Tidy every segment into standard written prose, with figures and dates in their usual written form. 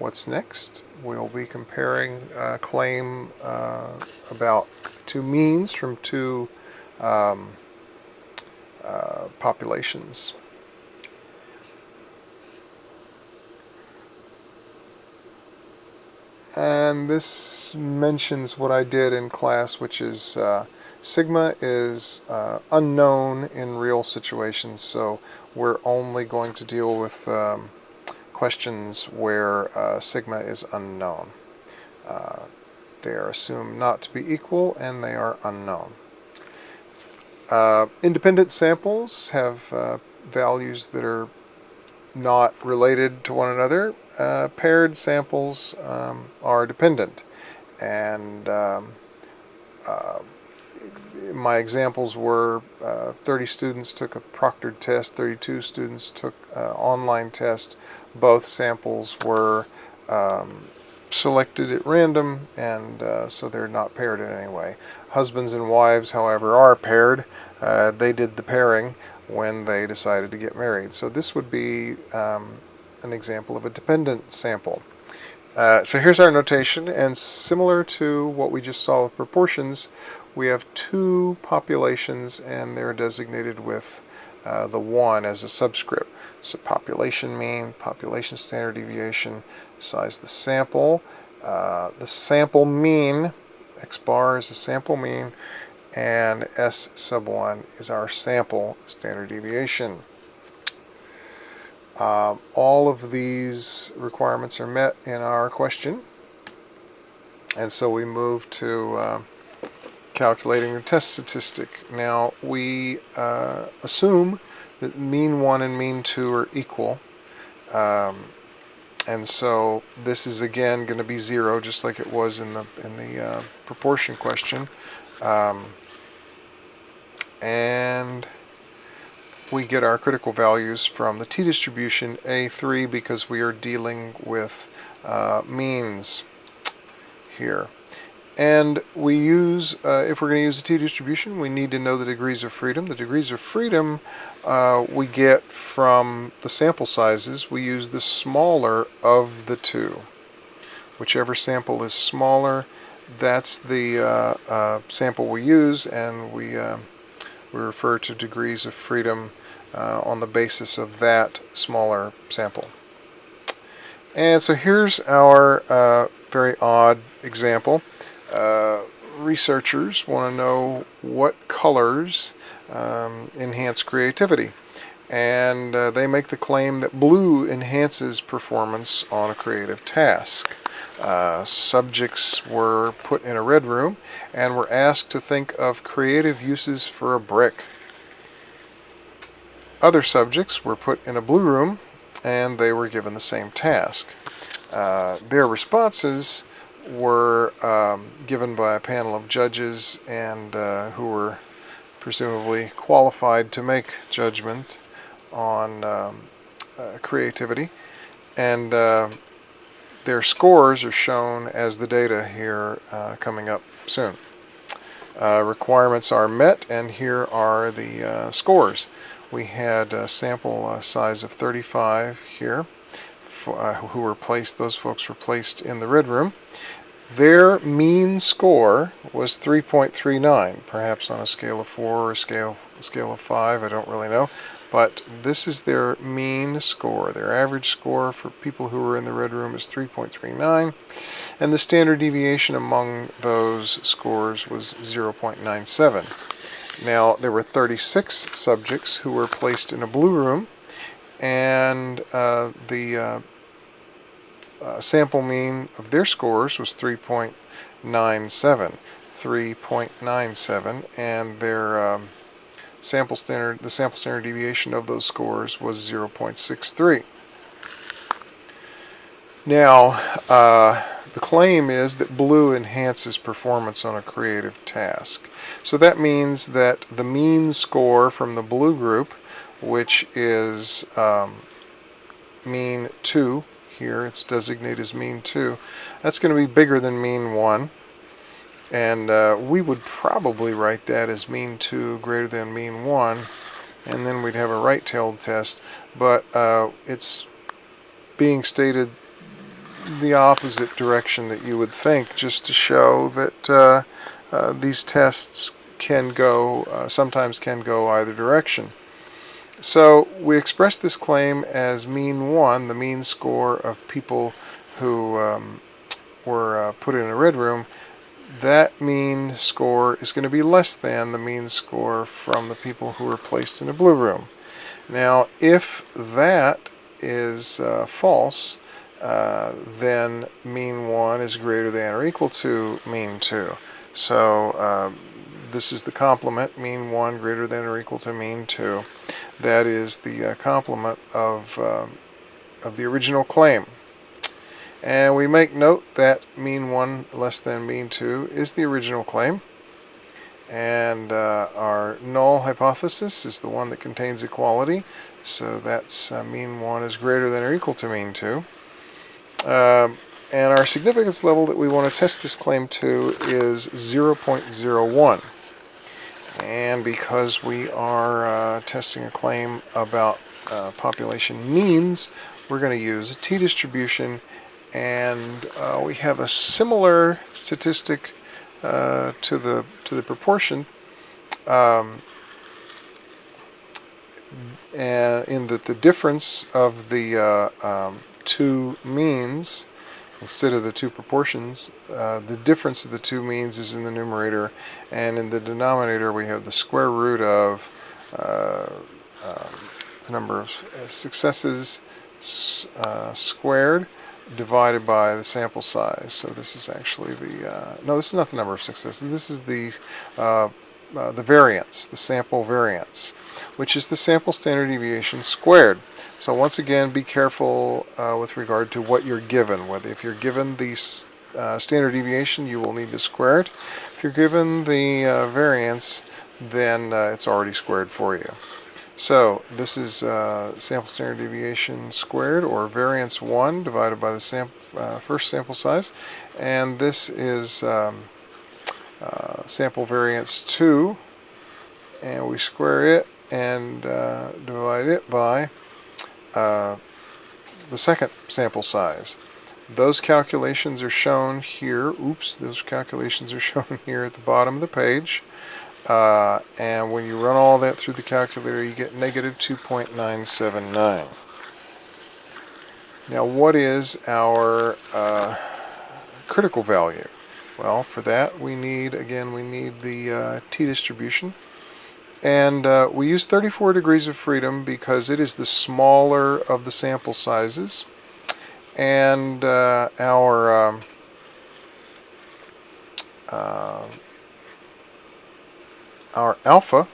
What's next? We'll be comparing a claim about two means from two populations. And this mentions what I did in class, which is sigma is unknown in real situations, so we're only going to deal with questions where sigma is unknown. They are assumed not to be equal, and they are unknown. Independent samples have values that are not related to one another. Paired samples are dependent, and my examples were 30 students took a proctored test, 32 students took an online test. Both samples were selected at random, and so they're not paired in any way. Husbands and wives, however, are paired. They did the pairing when they decided to get married. So this would be an example of a dependent sample. So here's our notation, and similar to what we just saw with proportions, we have two populations, and they're designated with the 1 as a subscript. So population mean, population standard deviation, size of the sample mean, x bar is the sample mean, and S sub 1 is our sample standard deviation. All of these requirements are met in our question, and so we move to calculating the test statistic. Now we assume that mean 1 and mean 2 are equal, and so this is again going to be 0, just like it was in the proportion question, and we get our critical values from the t-distribution A3 because we are dealing with means here. And we use, if we're going to use the t-distribution, we need to know the degrees of freedom. The degrees of freedom we get from the sample sizes. We use the smaller of the two. Whichever sample is smaller, that's the sample we use, and we refer to degrees of freedom on the basis of that smaller sample. And so here's our very odd example. Researchers want to know what colors enhance creativity. And they make the claim that blue enhances performance on a creative task. Subjects were put in a red room and were asked to think of creative uses for a brick. Other subjects were put in a blue room and they were given the same task. Their responses were given by a panel of judges and who were presumably qualified to make judgment on creativity, and their scores are shown as the data here coming up soon. Requirements are met, and here are the scores. We had a sample size of 35 here who were placed, those folks were placed in the red room. Their mean score was 3.39, perhaps on a scale of 4 or a scale of 5, I don't really know. But this is their mean score. Their average score for people who were in the red room is 3.39, and the standard deviation among those scores was 0.97. Now, there were 36 subjects who were placed in a blue room, and the sample mean of their scores was 3.97, and their sample standard deviation of those scores was 0.63. Now, the claim is that blue enhances performance on a creative task. So that means that the mean score from the blue group, which is mean 2, here it's designated as mean 2, that's going to be bigger than mean 1. And we would probably write that as mean 2 greater than mean 1, and then we'd have a right-tailed test. But it's being stated the opposite direction that you would think, just to show that these tests can go, sometimes can go either direction. So we express this claim as mean 1, the mean score of people who were put in a red room. That mean score is going to be less than the mean score from the people who were placed in a blue room. Now, if that is false, then mean 1 is greater than or equal to mean 2. So this is the complement, mean 1 greater than or equal to mean 2. That is the complement of the original claim. And we make note that mean 1 less than mean 2 is the original claim. And our null hypothesis is the one that contains equality. So that's mean 1 is greater than or equal to mean 2. And our significance level that we want to test this claim to is 0.01. And because we are testing a claim about population means, we're going to use a t-distribution, and we have a similar statistic to the proportion, in that the difference of the two means, instead of the two proportions, the difference of the two means is in the numerator, and in the denominator we have the square root of the number of successes squared divided by the sample size. So this is actually the, no, this is not the number of successes, this is the variance, the sample variance, which is the sample standard deviation squared. So once again, be careful with regard to what you're given. Whether if you're given the standard deviation, you will need to square it. If you're given the variance, then it's already squared for you. So this is sample standard deviation squared, or variance 1 divided by the first sample size, and this is sample variance 2, and we square it and divide it by the second sample size. Those calculations are shown here. Oops, those calculations are shown here at the bottom of the page. And when you run all that through the calculator, you get negative 2.979. Now, what is our critical value? Well, for that we need, again, we need the t-distribution. And we use 34 degrees of freedom because it is the smaller of the sample sizes. And our alpha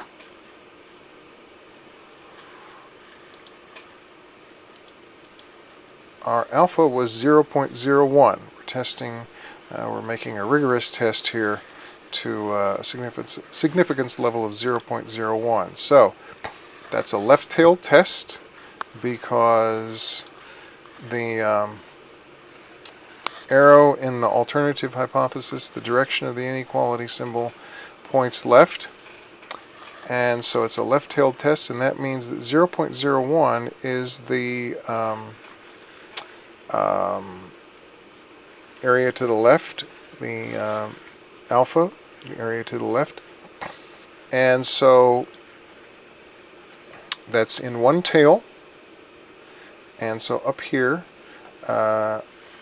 was 0.01. We're testing, we're making a rigorous test here to a significance level of 0.01. So that's a left-tailed test because the arrow in the alternative hypothesis, the direction of the inequality symbol, points left. And so it's a left-tailed test, and that means that 0.01 is the area to the left, the alpha, the area to the left. And so that's in one tail. And so up here,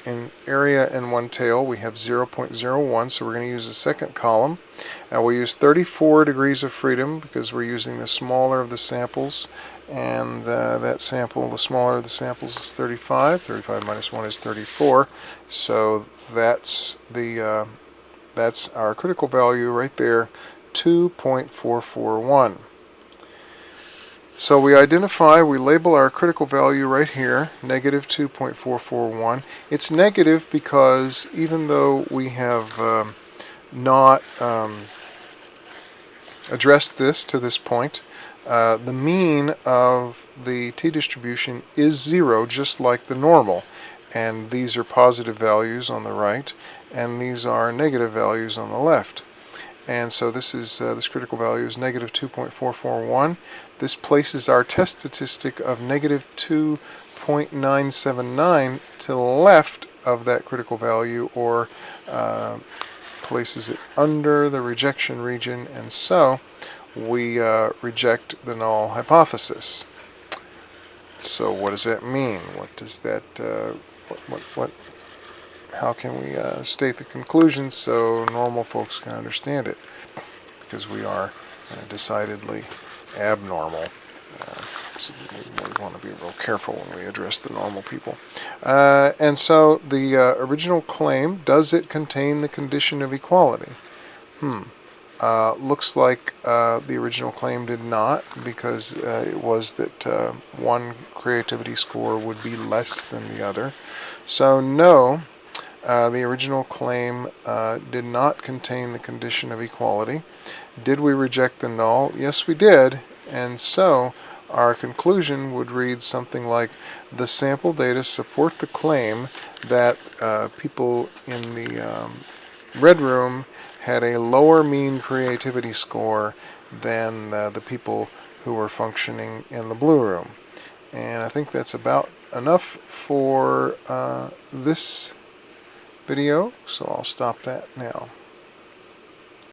in area in one tail, we have 0.01, so we're going to use the second column. And we use 34 degrees of freedom because we're using the smaller of the samples, and that sample, the smaller of the samples, is 35. 35 minus 1 is 34. So that's the that's our critical value right there, 2.441. So we identify, we label our critical value right here, negative 2.441. It's negative because even though we have not addressed this to this point, the mean of the t-distribution is 0, just like the normal. And these are positive values on the right, and these are negative values on the left. And so this is this critical value is negative 2.441. This places our test statistic of negative 2.979 to the left of that critical value or places it under the rejection region, and so we reject the null hypothesis. So what does that mean? What does that, how can we state the conclusions so normal folks can understand it? Because we are decidedly abnormal. So we want to be real careful when we address the normal people. And so the original claim, does it contain the condition of equality? Looks like the original claim did not, because it was that one creativity score would be less than the other. So no, the original claim did not contain the condition of equality. Did we reject the null? Yes, we did. And so our conclusion would read something like, the sample data support the claim that people in the red room had a lower mean creativity score than the people who were functioning in the blue room. And I think that's about enough for this video, so I'll stop that now.